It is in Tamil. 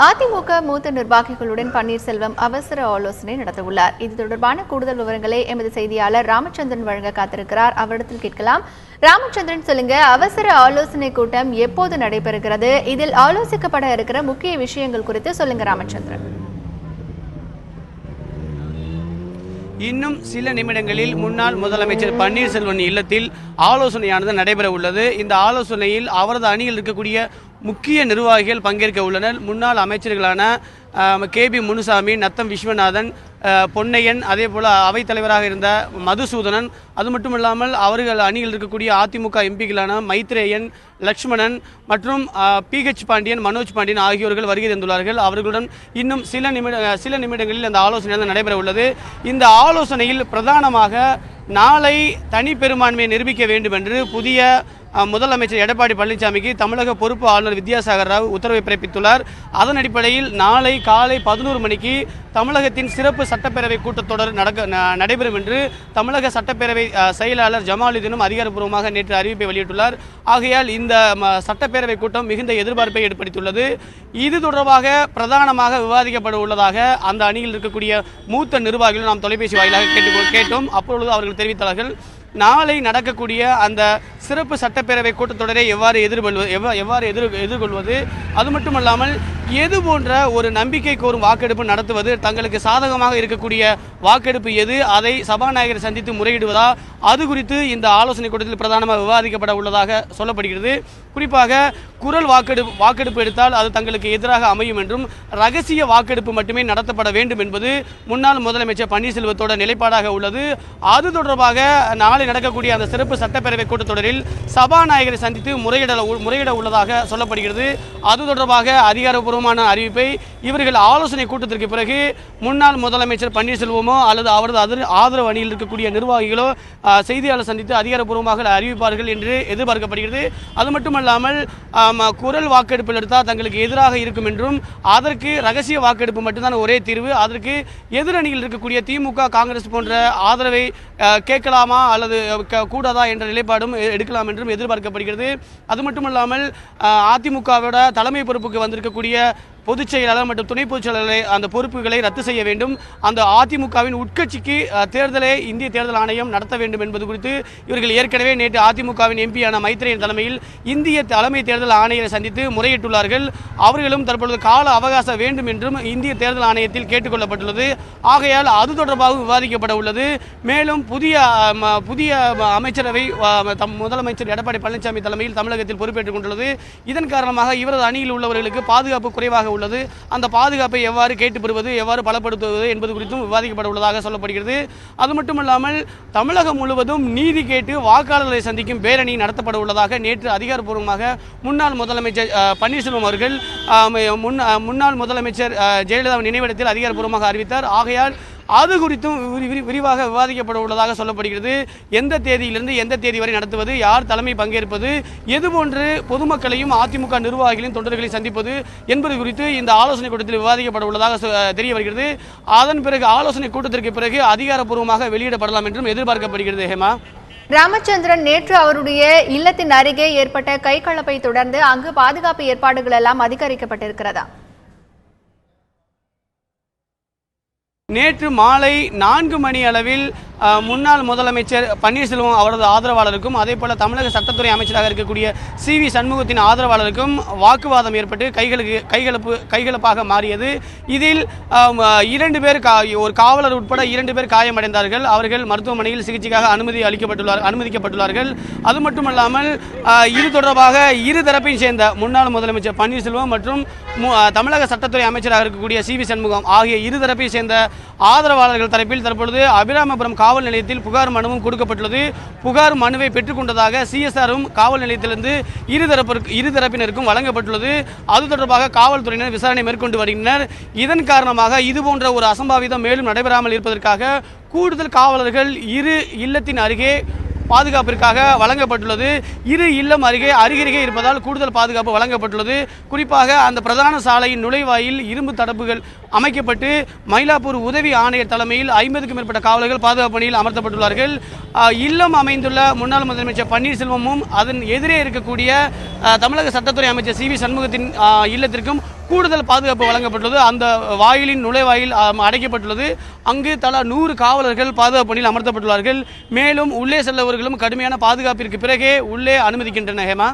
அதிமுக மூத்த நிர்வாகிகளுடன் பன்னீர்செல்வம் அவசர ஆலோசனை நடத்தவுள்ளார். இது தொடர்பான கூடுதல் விவரங்களை எமது செய்தியாளர் ராமச்சந்திரன் வழங்க காத்திருக்கிறார். அவரிடத்தில் கேட்கலாம். ராமச்சந்திரன், சொல்லுங்க, அவசர ஆலோசனை கூட்டம் எப்போது நடைபெறுகிறது? இதில் ஆலோசிக்கப்பட இருக்கிற முக்கிய விஷயங்கள் குறித்து சொல்லுங்க ராமச்சந்திரன். இன்னும் சில நிமிடங்களில் முன்னாள் முதலமைச்சர் பன்னீர்செல்வம் இல்லத்தில் ஆலோசனையானது நடைபெற உள்ளது. இந்த ஆலோசனையில் அவரது அணியில் இருக்கக்கூடிய முக்கிய நிர்வாகிகள் பங்கேற்க உள்ளனர். முன்னாள் அமைச்சர்களான கேபி முனுசாமி, நத்தம் விஸ்வநாதன், பொன்னையன், அதே போல் அவைத்தலைவராக இருந்த மதுசூதனன், அது மட்டுமல்லாமல் அவர்கள் அணியில் இருக்கக்கூடிய அதிமுக எம்பிக்களான மைத்ரேயன், லட்சுமணன் மற்றும் PH பாண்டியன், மனோஜ் பாண்டியன் ஆகியோர்கள் வருகை தந்துள்ளார்கள். அவர்களுடன் இன்னும் சில நிமிடங்களில் அந்த ஆலோசனை நடைபெற உள்ளது. இந்த ஆலோசனையில் பிரதானமாக நாளை தனி பெரும்பான்மையை நிரூபிக்க வேண்டும் என்று புதிய முதலமைச்சர் எடப்பாடி பழனிசாமிக்கு தமிழக பொறுப்பு ஆளுநர் வித்யாசாகர் ராவ் உத்தரவை பிறப்பித்துள்ளார். அதன் அடிப்படையில் நாளை காலை 11 மணிக்கு தமிழகத்தின் சிறப்பு சட்டப்பேரவை கூட்டத்தொடர் நடைபெறும் என்று தமிழக சட்டப்பேரவை செயலாளர் ஜமாலுதீனும் அதிகாரப்பூர்வமாக நேற்று அறிவிப்பை வெளியிட்டுள்ளார். ஆகையால் இந்த சட்டப்பேரவை கூட்டம் மிகுந்த எதிர்பார்ப்பை ஏற்படுத்தியுள்ளது. இது தொடர்பாக பிரதானமாக விவாதிக்கப்பட உள்ளதாக அந்த அணியில் இருக்கக்கூடிய மூத்த நிர்வாகிகள் நாம் தொலைபேசி வாயிலாக கேட்டோம். அப்பொழுது அவர்கள் தெரிவித்தார்கள், நாளை நடக்கக்கூடிய அந்த சிறப்பு சட்டப்பேரவை கூட்டத்தொடரை எவ்வாறு எதிர்கொள்வது, அது மட்டுமல்லாமல் எது போன்ற ஒரு நம்பிக்கை கோரும் வாக்கெடுப்பு நடத்துவது, தங்களுக்கு சாதகமாக இருக்கக்கூடிய வாக்கெடுப்பு எது, அதை சபாநாயகரை சந்தித்து முறையிடுவதா, அது குறித்து இந்த ஆலோசனை கூட்டத்தில் பிரதானமாக விவாதிக்கப்பட உள்ளதாக சொல்லப்படுகிறது. குறிப்பாக குரல் வாக்கெடுப்பு எடுத்தால் அது தங்களுக்கு எதிராக அமையும் என்றும் ரகசிய வாக்கெடுப்பு மட்டுமே நடத்தப்பட வேண்டும் என்பது முன்னாள் முதலமைச்சர் பன்னீர்செல்வத்தோட நிலைப்பாடாக உள்ளது. அது தொடர்பாக நாளை நடக்கக்கூடிய அந்த சிறப்பு சட்டப்பேரவை கூட்டத்தொடரில் சபாநாயகரை சந்தித்து முறையிட உள்ளதாக சொல்லப்படுகிறது. அது தொடர்பாக அதிகாரப்பூர்வமான அறிவிப்பை இவர்கள் ஆலோசனை கூட்டத்திற்கு பிறகு முன்னாள் முதலமைச்சர் பன்னீர்செல்வமோ அல்லது அவரது ஆதரவு அணியில் இருக்கக்கூடிய நிர்வாகிகளோ செய்தியாளர் சந்தித்து அதிகாரப்பூர்வமாக அறிவிப்பார்கள் என்று எதிர்பார்க்கப்படுகிறது. அது மட்டுமல்லாமல் குரல் வாக்கெடுப்பில் எடுத்தால் தங்களுக்கு எதிராக இருக்கும் என்றும் அதற்கு ரகசிய வாக்கெடுப்பு மட்டும்தான் ஒரே தீர்வு, அதற்கு எதிரணியில் இருக்கக்கூடிய திமுக, காங்கிரஸ் போன்ற ஆதரவை கேட்கலாமா அல்லது கூடாதா என்ற நிலைப்பாடும் எடுக்கலாம் என்றும் எதிர்பார்க்கப்படுகிறது. அது மட்டுமல்லாமல் அதிமுகவோட தலைமை பொறுப்புக்கு வந்திருக்கக்கூடிய பொதுச் செயலாளர் மற்றும் துணை பொதுச் செயலாளரை அந்த பொறுப்புகளை ரத்து செய்ய வேண்டும், அந்த அதிமுகவின் உட்கட்சிக்கு தேர்தலை இந்திய தேர்தல் ஆணையம் நடத்த வேண்டும் என்பது குறித்து இவர்கள் ஏற்கனவே நேற்று அதிமுகவின் எம்பியான மைத்ரேயன் தலைமையில் இந்திய தலைமை தேர்தல் ஆணையரை சந்தித்து முறையிட்டுள்ளார்கள். அவர்களும் தற்பொழுது கால அவகாசம் வேண்டும் என்றும் இந்திய தேர்தல் ஆணையத்தில் கேட்டுக்கொள்ளப்பட்டுள்ளது. ஆகையால் அது தொடர்பாக விவாதிக்கப்பட உள்ளது. மேலும் புதிய அமைச்சரவை முதலமைச்சர் எடப்பாடி பழனிசாமி தலைமையில் தமிழகத்தில் பொறுப்பேற்றுக் கொண்டுள்ளது. இதன் காரணமாக இவரது அணியில் உள்ளவர்களுக்கு பாதுகாப்பு குறைவாக உள்ளது. அந்த பாதுகாப்பை எவ்வாறு கேட்டு பெறுவது, எவ்வாறு பலப்படுத்துவது என்பது குறித்தும் விவாதிக்கப்பட உள்ளதாக சொல்லப்படுகிறது. அது மட்டுமல்லாமல் தமிழகம் முழுவதும் நீதி கேட்டு வாக்காளர்களை சந்திக்கும் பேரணி நடத்தப்பட உள்ளதாக நேற்று அதிகாரப்பூர்வமாக முன்னாள் முதலமைச்சர் பன்னீர்செல்வம் அவர்கள் முன்னாள் முதலமைச்சர் ஜெயலலிதாவின் நினைவிடத்தில் அதிகாரப்பூர்வமாக அறிவித்தார். ஆகையால் அது குறித்தும் விரிவாக விவாதிக்கப்பட உள்ளதாக சொல்லப்படுகிறது. எந்த தேதியிலிருந்து எந்த தேதி வரை நடத்துவது, யார் தலைமை பங்கேற்பது, எதுபோன்று பொதுமக்களையும் அதிமுக நிர்வாகிகளையும் தொண்டர்களை சந்திப்பது என்பது குறித்து இந்த ஆலோசனை கூட்டத்தில் விவாதிக்கப்பட உள்ளதாக தெரிய வருகிறது. அதன் பிறகு ஆலோசனை கூட்டத்திற்கு பிறகு அதிகாரப்பூர்வமாக வெளியிடப்படலாம் என்றும் எதிர்பார்க்கப்படுகிறது. ஹேமா, ராமச்சந்திரன், நேற்று அவருடைய இல்லத்தின் அருகே ஏற்பட்ட கைகலப்பை தொடர்ந்து அங்கு பாதுகாப்பு ஏற்பாடுகள் எல்லாம் அதிகரிக்கப்பட்டிருக்கிறதா? நேற்று மாலை 4 மணி அளவில் முன்னாள் முதலமைச்சர் பன்னீர்செல்வம் அவரது ஆதரவாளருக்கும் அதே போல தமிழக சட்டத்துறை அமைச்சராக இருக்கக்கூடிய CV சண்முகத்தின் ஆதரவாளருக்கும் வாக்குவாதம் ஏற்பட்டு கைகலப்பாக மாறியது. இதில் 2 பேர், ஒரு காவலர் உட்பட 2 பேர் காயமடைந்தார்கள். அவர்கள் மருத்துவமனையில் சிகிச்சைக்காக அனுமதிக்கப்பட்டுள்ளார்கள். அது மட்டுமல்லாமல் இது தொடர்பாக இரு தரப்பையும் சேர்ந்த முன்னாள் முதலமைச்சர் பன்னீர்செல்வம் மற்றும் தமிழக சட்டத்துறை அமைச்சராக இருக்கக்கூடிய CV சண்முகம் ஆகிய இரு தரப்பை சேர்ந்த ஆதரவாளர்கள் தரப்பில் தற்பொழுது அபிராமபுரம் காவல் நிலையத்தில் புகார் மனுவும் கொடுக்கப்பட்டுள்ளது. புகார் மனுவை பெற்றுக்கொண்டதாக CSRம் காவல் நிலையத்திலிருந்து இரு தரப்பினருக்கும் வழங்கப்பட்டுள்ளது. அது தொடர்பாக காவல்துறையினர் விசாரணை மேற்கொண்டு வருகின்றனர். இதன் காரணமாக இதுபோன்ற ஒரு அசம்பாவிதம் மேலும் நடைபெறாமல் இருப்பதற்காக கூடுதல் காவலர்கள் இரு இல்லத்தின் அருகே பாதுகாப்பிற்காக வழங்கப்பட்டுள்ளது. இரு இல்லம் அருகருகே இருப்பதால் கூடுதல் பாதுகாப்பு வழங்கப்பட்டுள்ளது. குறிப்பாக அந்த பிரதான சாலையின் நுழைவாயில் இரும்பு தடுப்புகள் அமைக்கப்பட்டு மயிலாப்பூர் உதவி ஆணையர் தலைமையில் 50க்கும் மேற்பட்ட காவலர்கள் பாதுகாப்பு பணியில் அமர்த்தப்பட்டுள்ளார்கள். இல்லம் அமைந்துள்ள முன்னாள் முதலமைச்சர் பன்னீர்செல்வமும் அதன் எதிரே இருக்கக்கூடிய தமிழக சட்டத்துறை அமைச்சர் CV சண்முகத்தின் இல்லத்திற்கும் கூடுதல் பாதுகாப்பு வழங்கப்பட்டுள்ளது. அந்த வாயிலின் நுழைவாயில் அடைக்கப்பட்டுள்ளது. அங்கு தலா 100 காவலர்கள் பாதுகாப்பு பணியில் அமர்த்தப்பட்டுள்ளார்கள். மேலும் உள்ளே செல்லவர்களும் கடுமையான பாதுகாப்பிற்கு பிறகே உள்ளே அனுமதிக்கின்றனர். ஹேமா.